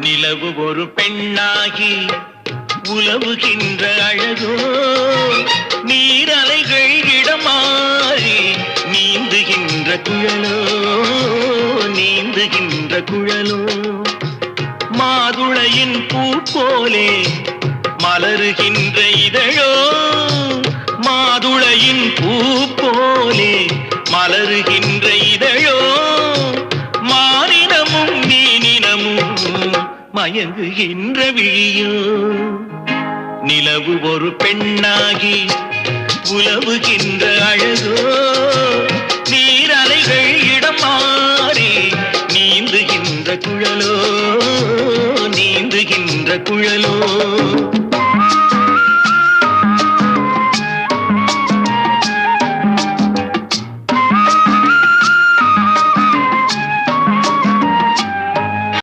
நிலவு ஒரு பெண்ணாகி உலவுகின்ற அழகோ, நீரலைகள் இடமாறி நீந்துகின்ற குழலோ, நீந்துகின்ற குழலோ. மாதுளையின் பூ போலே மலருகின்ற இதழோ, மாதுளையின் பூ போலே மலருகின்ற இதழோ, மானினமும் மீனினமும் மயங்குகின்ற விழியோ. நிலவு ஒரு பெண்ணாகி உலவுகின்ற அழகோ, நீரலைகள் இடம் மாறி நீந்துகின்ற குழலோ, நீந்துகின்ற குழலோ.